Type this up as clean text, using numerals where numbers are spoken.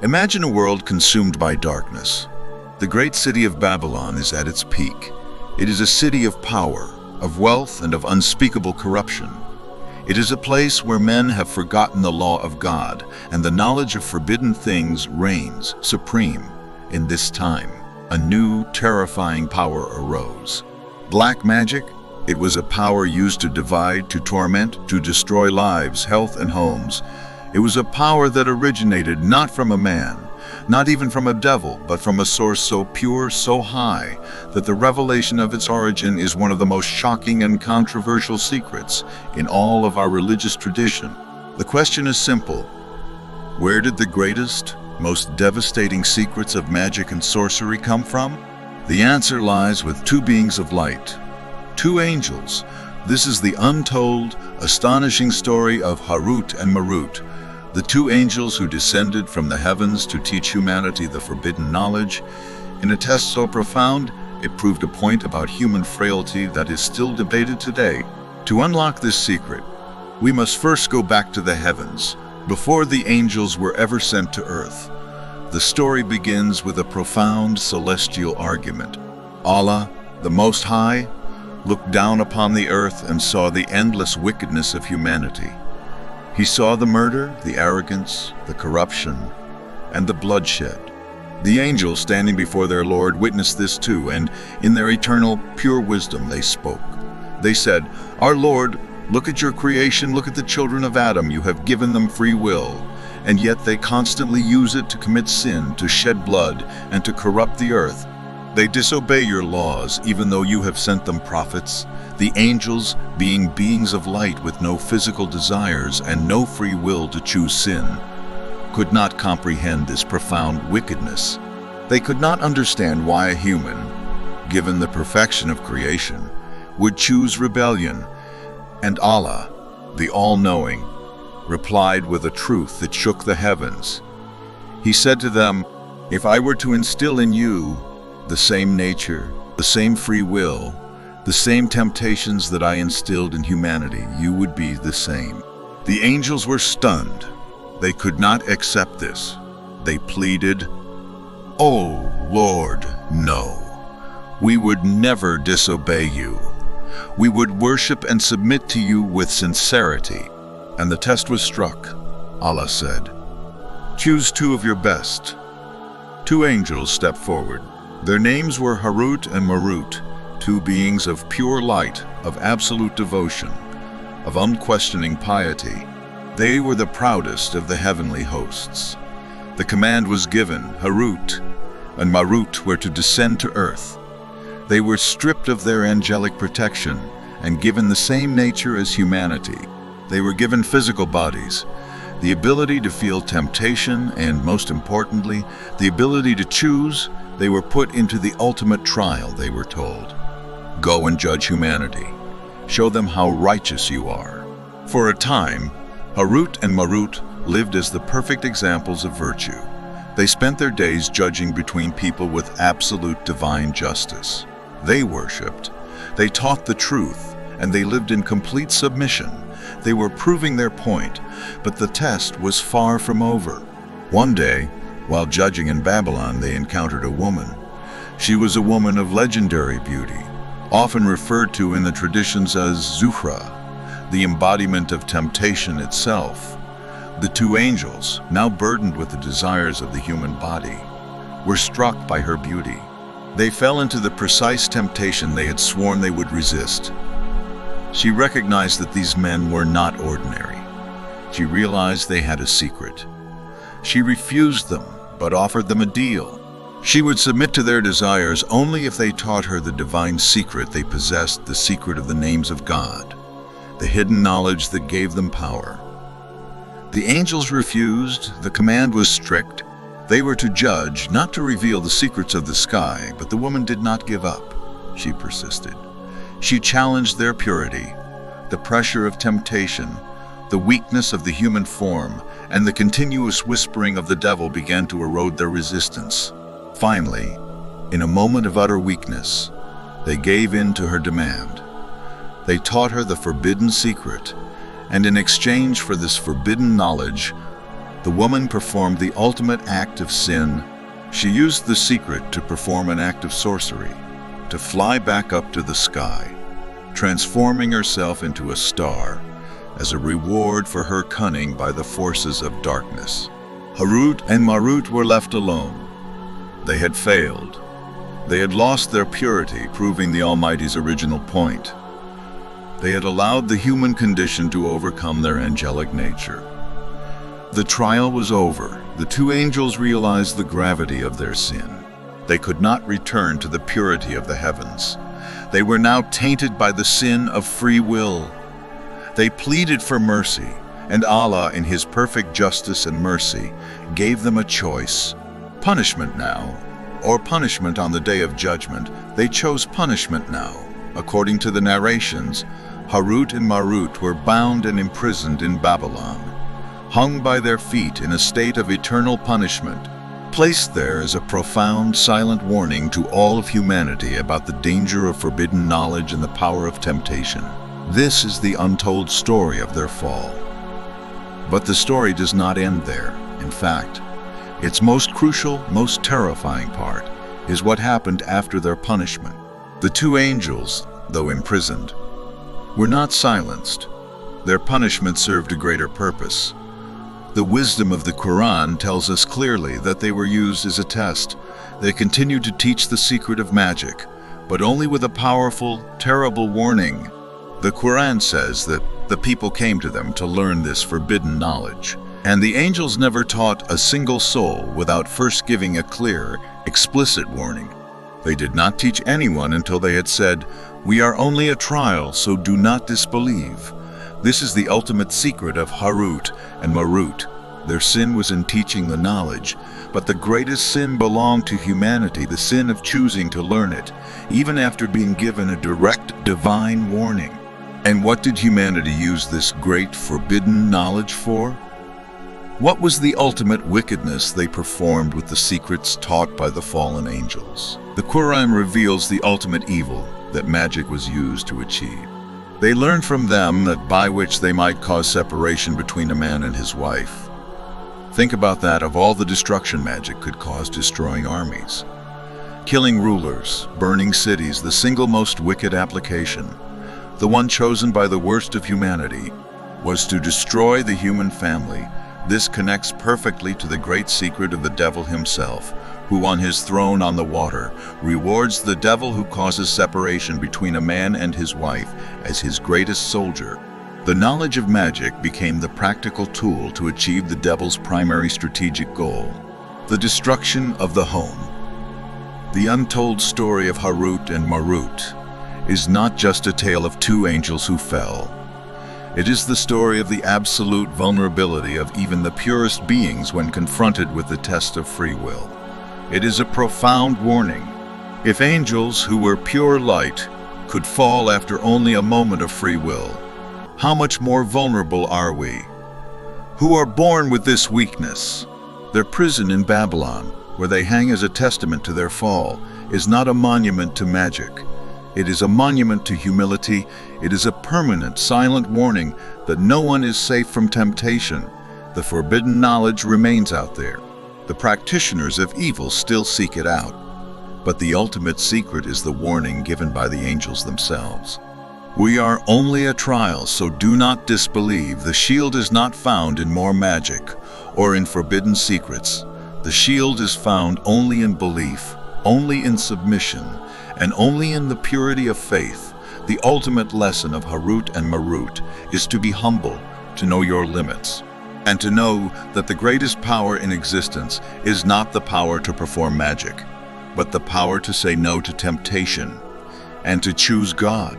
Imagine a world consumed by darkness. The great city of Babylon is at its peak. It is a city of power, of wealth, and of unspeakable corruption. It is a place where men have forgotten the law of God, and the knowledge of forbidden things reigns supreme. In this time, a new, terrifying power arose. Black magic? It was a power used to divide, to torment, to destroy lives, health, and homes. It was a power that originated not from a man, not even from a devil, but from a source so pure, so high, that the revelation of its origin is one of the most shocking and controversial secrets in all of our religious tradition. The question is simple. Where did the greatest, most devastating secrets of magic and sorcery come from? The answer lies with two beings of light, two angels. This is the untold, astonishing story of Harut and Marut, the two angels who descended from the heavens to teach humanity the forbidden knowledge. In a test so profound, it proved a point about human frailty that is still debated today. To unlock this secret, we must first go back to the heavens, before the angels were ever sent to earth. The story begins with a profound celestial argument. Allah, the Most High, looked down upon the earth and saw the endless wickedness of humanity. He saw the murder, the arrogance, the corruption, and the bloodshed. The angels standing before their Lord witnessed this too, and in their eternal, pure wisdom they spoke. They said, "Our Lord, look at your creation, look at the children of Adam. You have given them free will, and yet they constantly use it to commit sin, to shed blood, and to corrupt the earth. They disobey your laws, even though you have sent them prophets." The angels, being beings of light with no physical desires and no free will to choose sin, could not comprehend this profound wickedness. They could not understand why a human, given the perfection of creation, would choose rebellion. And Allah, the all-knowing, replied with a truth that shook the heavens. He said to them, "If I were to instill in you the same nature, the same free will, the same temptations that I instilled in humanity, you would be the same." The angels were stunned. They could not accept this. They pleaded, "Oh, Lord, no. We would never disobey you. We would worship and submit to you with sincerity." And the test was struck. Allah said, "Choose two of your best." Two angels stepped forward. Their names were Harut and Marut, two beings of pure light, of absolute devotion, of unquestioning piety. They were the proudest of the heavenly hosts. The command was given. Harut and Marut were to descend to earth. They were stripped of their angelic protection and given the same nature as humanity. They were given physical bodies, the ability to feel temptation, and most importantly, the ability to choose. They were put into the ultimate trial, they were told. Go and judge humanity. Show them how righteous you are. For a time, Harut and Marut lived as the perfect examples of virtue. They spent their days judging between people with absolute divine justice. They worshipped, they taught the truth, and they lived in complete submission. They were proving their point, but the test was far from over. One day, while judging in Babylon, they encountered a woman. She was a woman of legendary beauty, often referred to in the traditions as Zuhra, the embodiment of temptation itself. The two angels, now burdened with the desires of the human body, were struck by her beauty. They fell into the precise temptation they had sworn they would resist. She recognized that these men were not ordinary. She realized they had a secret. She refused them, but offered them a deal. She would submit to their desires only if they taught her the divine secret they possessed, the secret of the names of God, the hidden knowledge that gave them power. The angels refused. The command was strict. They were to judge, not to reveal the secrets of the sky, but the woman did not give up. She persisted. She challenged their purity, the pressure of temptation, the weakness of the human form, and the continuous whispering of the devil began to erode their resistance. Finally, in a moment of utter weakness, they gave in to her demand. They taught her the forbidden secret, and in exchange for this forbidden knowledge, the woman performed the ultimate act of sin. She used the secret to perform an act of sorcery, to fly back up to the sky, transforming herself into a star as a reward for her cunning by the forces of darkness. Harut and Marut were left alone. They had failed. They had lost their purity, proving the Almighty's original point. They had allowed the human condition to overcome their angelic nature. The trial was over. The two angels realized the gravity of their sin. They could not return to the purity of the heavens. They were now tainted by the sin of free will. They pleaded for mercy, and Allah, in His perfect justice and mercy, gave them a choice: punishment now, or punishment on the day of judgment. They chose punishment now. According to the narrations, Harut and Marut were bound and imprisoned in Babylon, hung by their feet in a state of eternal punishment, placed there as a profound, silent warning to all of humanity about the danger of forbidden knowledge and the power of temptation. This is the untold story of their fall. But the story does not end there. In fact, its most crucial, most terrifying part is what happened after their punishment. The two angels, though imprisoned, were not silenced. Their punishment served a greater purpose. The wisdom of the Quran tells us clearly that they were used as a test. They continued to teach the secret of magic, but only with a powerful, terrible warning. The Quran says that the people came to them to learn this forbidden knowledge, and the angels never taught a single soul without first giving a clear, explicit warning. They did not teach anyone until they had said, "We are only a trial, so do not disbelieve." This is the ultimate secret of Harut and Marut. Their sin was in teaching the knowledge, but the greatest sin belonged to humanity, the sin of choosing to learn it, even after being given a direct divine warning. And what did humanity use this great forbidden knowledge for? What was the ultimate wickedness they performed with the secrets taught by the fallen angels? The Quran reveals the ultimate evil that magic was used to achieve. They learned from them that by which they might cause separation between a man and his wife. Think about that. Of all the destruction magic could cause, destroying armies, killing rulers, burning cities, the single most wicked application, the one chosen by the worst of humanity, was to destroy the human family. This connects perfectly to the great secret of the devil himself, who on his throne on the water rewards the devil who causes separation between a man and his wife as his greatest soldier. The knowledge of magic became the practical tool to achieve the devil's primary strategic goal: the destruction of the home. The untold story of Harut and Marut is not just a tale of two angels who fell. It is the story of the absolute vulnerability of even the purest beings when confronted with the test of free will. It is a profound warning. If angels who were pure light could fall after only a moment of free will, how much more vulnerable are we, who are born with this weakness? Their prison in Babylon, where they hang as a testament to their fall, is not a monument to magic. It is a monument to humility. It is a permanent, silent warning that no one is safe from temptation. The forbidden knowledge remains out there. The practitioners of evil still seek it out. But the ultimate secret is the warning given by the angels themselves. We are only a trial, so do not disbelieve. The shield is not found in more magic or in forbidden secrets. The shield is found only in belief, only in submission, and only in the purity of faith. The ultimate lesson of Harut and Marut is to be humble, to know your limits, and to know that the greatest power in existence is not the power to perform magic, but the power to say no to temptation and to choose God.